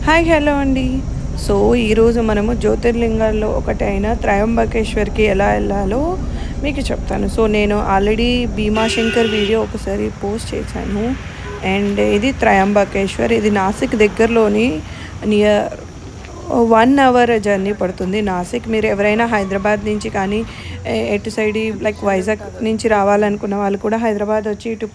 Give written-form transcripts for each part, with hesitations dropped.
Hi hello అండి. So ఈరోజు మనము జ్యోతిర్లింగాల్లో ఒకటైన త్రయంబకేశ్వర్కి ఎలా వెళ్ళాలో మీకు చెప్తాను. సో నేను ఆల్రెడీ భీమాశంకర్ వీడియో ఒకసారి పోస్ట్ చేశాను. అండ్ ఇది త్రయంబకేశ్వర్, ఇది నాసిక్ దగ్గరలోని నియర్ 1 అవర్ జర్నీ పడుతుంది నాసిక్. మీరు ఎవరైనా హైదరాబాద్ నుంచి కానీ ఎటు సైడ్ లైక్ వైజాగ్ నుంచి రావాలనుకున్న వాళ్ళు కూడా హైదరాబాద్ వచ్చి ఇటు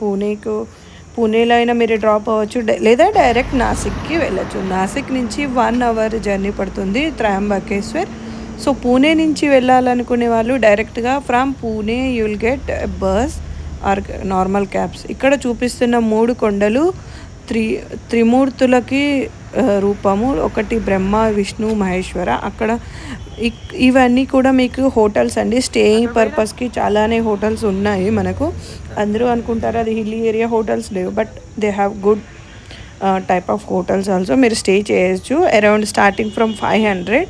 పూణేలో అయినా మీరు డ్రాప్ అవ్వచ్చు, లేదా డైరెక్ట్ నాసిక్కి వెళ్ళచ్చు. నాసిక్ నుంచి 1 అవర్ జర్నీ పడుతుంది త్రయంబకేశ్వర్. సో పూణే నుంచి వెళ్ళాలనుకునే వాళ్ళు డైరెక్ట్గా from Pune you will get bus or normal cabs. ఇక్కడ చూపిస్తున్న 3 కొండలు త్రిమూర్తులకి రూపము. ఒకటి బ్రహ్మ, విష్ణు, మహేశ్వర. అక్కడ ఇవన్నీ కూడా మీకు హోటల్స్ అండి. స్టేయింగ్ పర్పస్కి చాలానే హోటల్స్ ఉన్నాయి మనకు. అందరూ అనుకుంటారు అది హిల్లీ ఏరియా, హోటల్స్ లేవు, but they have good type of hotels also. మీరు స్టే చేయొచ్చు అరౌండ్ స్టార్టింగ్ ఫ్రమ్ 500.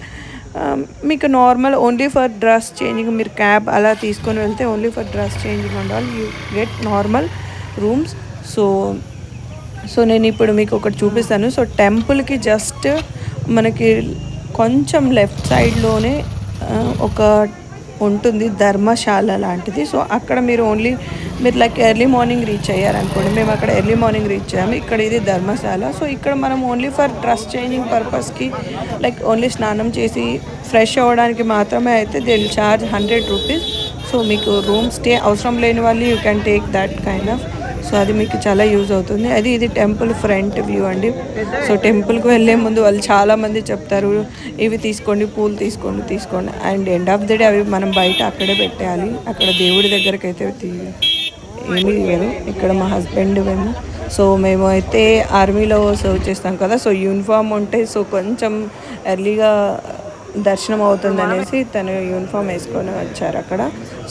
మీకు normal only for dress changing, మీరు క్యాబ్ అలా తీసుకొని వెళ్తే only for dress changing and all you get normal rooms. So నేను ఇప్పుడు మీకు ఒకటి చూపిస్తాను. సో టెంపుల్కి జస్ట్ మనకి కొంచెం లెఫ్ట్ సైడ్లోనే ఒక ఉంటుంది ధర్మశాల లాంటిది. సో అక్కడ మీరు లైక్ ఎర్లీ మార్నింగ్ రీచ్ అయ్యారనుకోండి, మేము అక్కడ ఎర్లీ మార్నింగ్ రీచ్ అయ్యాము. ఇక్కడ ఇది ధర్మశాల. సో ఇక్కడ మనం ఓన్లీ ఫర్ డ్రెస్ చేంజింగ్ పర్పస్కి, లైక్ ఓన్లీ స్నానం చేసి ఫ్రెష్ అవ్వడానికి మాత్రమే అయితే they will charge 100 rupees. So మీకు రూమ్ స్టే అవసరం లేని వాళ్ళు you can take that kind of. So అది మీకు చాలా యూజ్ అవుతుంది. ఇది టెంపుల్ ఫ్రంట్ వ్యూ అండి. సో టెంపుల్కి వెళ్ళే ముందు వాళ్ళు చాలామంది చెప్తారు ఇవి తీసుకోండి, పూలు తీసుకోండి. And end of the day అవి మనం బయట అక్కడే పెట్టేయాలి. అక్కడ దేవుడి దగ్గరికి అయితే ఏమీ లేదు. ఇక్కడ మా హస్బెండ్ మేము అయితే ఆర్మీలో సర్వ్ చేస్తాం కదా. సో యూనిఫామ్ ఉంటే సో కొంచెం ఎర్లీగా దర్శనం అవుతుంది అనేసి తను యూనిఫామ్ వేసుకొని వచ్చారు అక్కడ.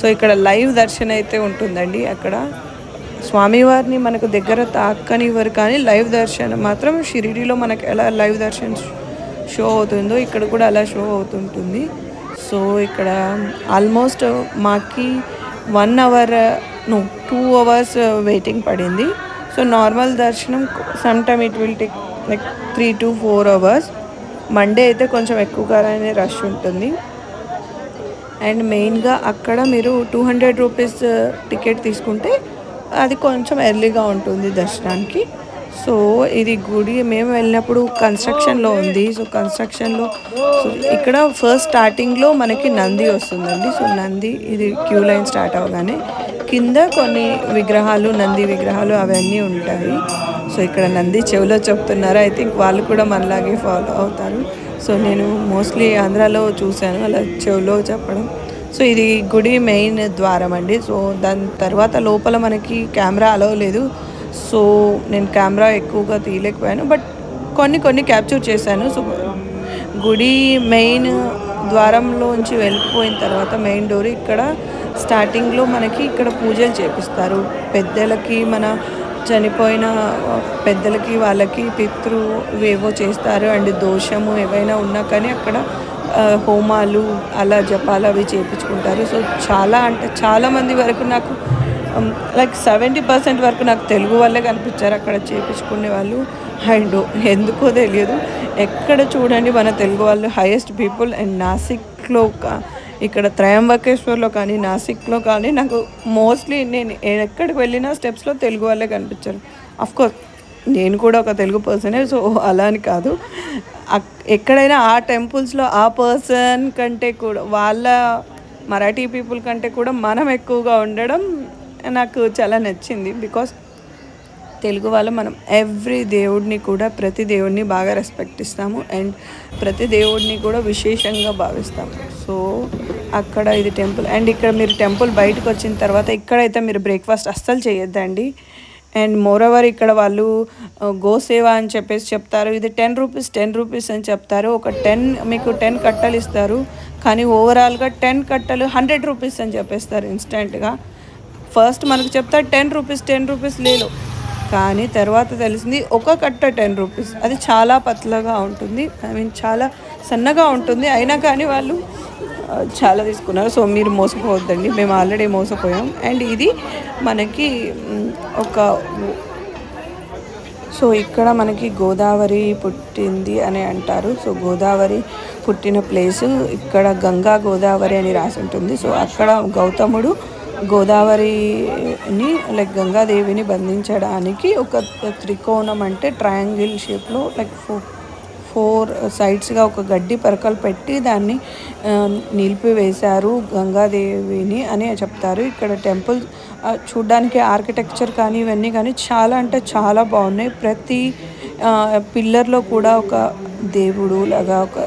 సో ఇక్కడ లైవ్ దర్శనం అయితే ఉంటుందండి. అక్కడ స్వామివారిని మనకు దగ్గర తాక్కనివ్వరు, కానీ లైవ్ దర్శనం మాత్రం షిరిడీలో మనకు ఎలా లైవ్ దర్శనం షో అవుతుందో ఇక్కడ కూడా అలా షో అవుతుంటుంది. సో ఇక్కడ ఆల్మోస్ట్ మాకి 1 అవర్ 2 అవర్స్ వెయిటింగ్ పడింది. సో నార్మల్ దర్శనం some time it will take like 3 to 4 hours. Monday అయితే కొంచెం ఎక్కువగానే రష్ ఉంటుంది. అండ్ మెయిన్గా అక్కడ మీరు 200 రూపీస్ టికెట్ తీసుకుంటే అది కొంచెం ఎర్లీగా ఉంటుంది దర్శనానికి. సో ఇది గుడి మేము వెళ్ళినప్పుడు కన్స్ట్రక్షన్లో ఉంది. సో కన్స్ట్రక్షన్లో ఇక్కడ ఫస్ట్ స్టార్టింగ్లో మనకి నంది వస్తుందండి. సో నంది ఇది క్యూ లైన్ స్టార్ట్ అవ్వగానే కింద కొన్ని విగ్రహాలు, నంది విగ్రహాలు అవన్నీ ఉంటాయి. సో ఇక్కడ నంది చెవిలో చెప్తున్నారు. ఐ థింక్ వాళ్ళు కూడా మనలాగే ఫాలో అవుతారు. సో నేను మోస్ట్లీ ఆంధ్రాలో చూశాను అలా చెవిలో చెప్పడం. సో ఇది గుడి మెయిన్ ద్వారం అండి. సో దాని తర్వాత లోపల మనకి కెమెరా అలౌ లేదు. సో నేను కెమెరా ఎక్కువగా తీయలేకపోయాను, బట్ కొన్ని క్యాప్చర్ చేశాను. సో గుడి మెయిన్ ద్వారంలోంచి వెళ్ళిపోయిన తర్వాత మెయిన్ డోర్ ఇక్కడ స్టార్టింగ్లో మనకి ఇక్కడ పూజలు చేపిస్తారు. పెద్దలకి, మన చనిపోయిన పెద్దలకి వాళ్ళకి ఏవో చేస్తారు. అండ్ దోషము ఏవైనా ఉన్నా కానీ అక్కడ హోమాలు అలా జపాలు అవి చేయించుకుంటారు. సో చాలామంది వరకు నాకు లైక్ 70% వరకు నాకు తెలుగు వాళ్ళే కనిపించారు అక్కడ చేయించుకునే వాళ్ళు. అండ్ ఎందుకో తెలియదు, ఎక్కడ చూడండి మన తెలుగు వాళ్ళు హైయెస్ట్ పీపుల్. అండ్ నాసిక్లో ఇక్కడ త్రయంబకేశ్వర్లో కానీ నాసిక్లో కానీ నాకు మోస్ట్లీ నేను ఎక్కడికి వెళ్ళినా స్టెప్స్లో తెలుగు వాళ్ళే కనిపించారు. అఫ్కోర్స్ నేను కూడా ఒక తెలుగు పర్సనే, సో అలా అని కాదు. ఎక్కడైనా ఆ టెంపుల్స్లో ఆ పర్సన్ కంటే కూడా వాళ్ళ మరాఠీ పీపుల్ కంటే కూడా మనం ఎక్కువగా ఉండడం నాకు చాలా నచ్చింది. బికాస్ తెలుగు వాళ్ళు మనం ఎవ్రీ దేవుడిని కూడా, ప్రతి దేవుడిని బాగా రెస్పెక్ట్ ఇస్తాము. అండ్ ప్రతి దేవుడిని కూడా విశేషంగా భావిస్తాము. సో అక్కడ ఇది టెంపుల్. అండ్ ఇక్కడ మీరు టెంపుల్ బయటకు వచ్చిన తర్వాత ఇక్కడైతే మీరు బ్రేక్ఫాస్ట్ అస్సలు చేయొద్దండి. అండ్ మోరోవర్ ఇక్కడ వాళ్ళు గోసేవ అని చెప్పేసి చెప్తారు. ఇది 10 రూపీస్ అని చెప్తారు. మీకు 10 కట్టలు ఇస్తారు, కానీ ఓవరాల్గా 10 కట్టలు 100 రూపీస్ అని చెప్పేస్తారు ఇన్స్టెంట్గా. ఫస్ట్ మనకు చెప్తారు 10 రూపీస్ లేదు, కానీ తర్వాత తెలిసింది ఒక కట్ట 10 రూపీస్. అది చాలా పతలగా ఉంటుంది, చాలా సన్నగా ఉంటుంది. అయినా కానీ వాళ్ళు చాలా తీసుకున్నారు. సో మీరు మోసపోవద్దండి, మేము ఆల్రెడీ మోసపోయాం. అండ్ ఇది మనకి ఒక సో ఇక్కడ మనకి గోదావరి పుట్టింది అని అంటారు. సో గోదావరి పుట్టిన ప్లేసు ఇక్కడ గంగా గోదావరి అని రాసి ఉంటుంది. సో అక్కడ గౌతముడు గోదావరిని లైక్ గంగాదేవిని బంధించడానికి ఒక త్రికోణం అంటే ట్రయాంగిల్ షేప్లో లైక్ ఫోర్ సైడ్స్గా ఒక గడ్డి పరకలు పెట్టి దాన్ని నిలిపివేశారు గంగాదేవిని అని చెప్తారు. ఇక్కడ టెంపుల్ చూడ్డానికి ఆర్కిటెక్చర్ కానీ ఇవన్నీ కానీ చాలా అంటే చాలా బాగున్నాయి. ప్రతి పిల్లర్లో కూడా ఒక దేవుడు లాగా ఒక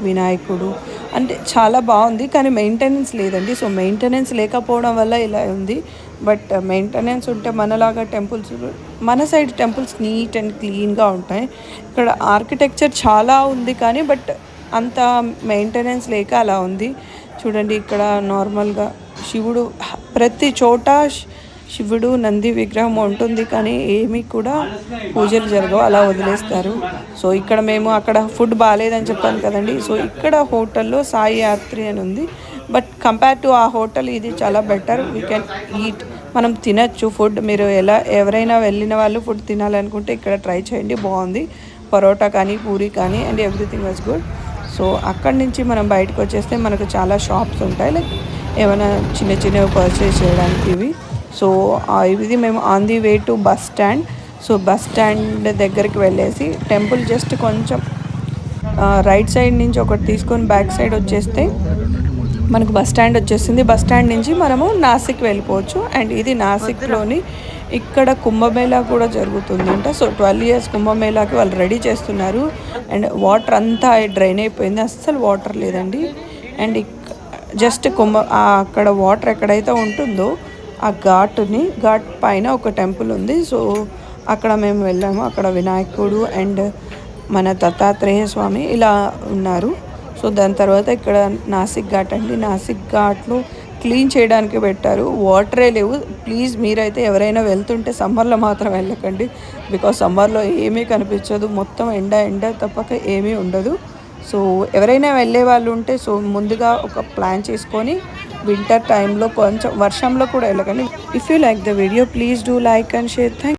వినాయకుడు అంటే చాలా బాగుంది. కానీ మెయింటెనెన్స్ లేదండి. సో మెయింటెనెన్స్ లేకపోవడం వల్ల ఇలా ఉంది. బట్ మెయింటెనెన్స్ ఉంటే మనలాగా టెంపుల్స్ మన సైడ్ టెంపుల్స్ నీట్ అండ్ క్లీన్గా ఉంటాయి. ఇక్కడ ఆర్కిటెక్చర్ చాలా ఉంది కానీ బట్ అంత మెయింటెనెన్స్ లేక అలా ఉంది. చూడండి ఇక్కడ నార్మల్గా శివుడు ప్రతి చోట శివుడు నంది విగ్రహం ఉంటుంది కానీ ఏమీ కూడా పూజలు జరగవు, అలా వదిలేస్తారు. సో ఇక్కడ మేము అక్కడ ఫుడ్ బాగాలేదని చెప్పాను కదండి. సో ఇక్కడ హోటల్లో సాయి యాత్రి అని ఉంది. బట్ కంపేర్ టు ఆ హోటల్ ఇది చాలా బెటర్. వీ కెన్ ఈట్, మనం తినచ్చు ఫుడ్. మీరు ఎవరైనా వెళ్ళిన వాళ్ళు ఫుడ్ తినాలనుకుంటే ఇక్కడ ట్రై చేయండి, బాగుంది. పరోటా కానీ పూరి కానీ and everything was good. So అక్కడి నుంచి మనం బయటకు వచ్చేస్తే మనకు చాలా షాప్స్ ఉంటాయి లైక్ ఏమైనా చిన్న చిన్నవి పర్చేస్ చేయడానికి ఇవి. సో ఇది మేము on the way to bus stand. So bus stand దగ్గరికి వెళ్ళేసి టెంపుల్ జస్ట్ కొంచెం రైట్ సైడ్ నుంచి ఒకటి తీసుకొని బ్యాక్ సైడ్ వచ్చేస్తే మనకు బస్ స్టాండ్ వచ్చేసింది. బస్ స్టాండ్ నుంచి మనము నాసిక్ వెళ్ళిపోవచ్చు. అండ్ ఇది నాసిక్లోని ఇక్కడ కుంభమేళా కూడా జరుగుతుందంట. సో 12 years కుంభమేళాకి వాళ్ళు రెడీ చేస్తున్నారు. అండ్ వాటర్ అంతా డ్రైన్ అయిపోయింది, అస్సలు వాటర్ లేదండి. అండ్ జస్ట్ అక్కడ వాటర్ ఎక్కడైతే ఉంటుందో ఆ ఘాట్ పైన ఒక టెంపుల్ ఉంది. సో అక్కడ మేము వెళ్ళాము. అక్కడ వినాయకుడు అండ్ మన దత్తాత్రేయ స్వామి ఇలా ఉన్నారు. సో దాని తర్వాత ఇక్కడ నాసిక్ ఘాట్ అండి. నాసిక్ ఘాట్లో క్లీన్ చేయడానికి పెట్టారు, వాటరే లేవు. ప్లీజ్ మీరైతే ఎవరైనా వెళ్తుంటే సమ్మర్లో మాత్రం వెళ్ళకండి. బికాజ్ సమ్మర్లో ఏమీ కనిపించదు, మొత్తం ఎండ తప్పక ఏమీ ఉండదు. సో ఎవరైనా వెళ్ళే వాళ్ళు ఉంటే సో ముందుగా ఒక ప్లాన్ చేసుకొని వింటర్ టైంలో కొంచెం వర్షంలో కూడా వెళ్ళకండి. If you like the video please do like and share. Thank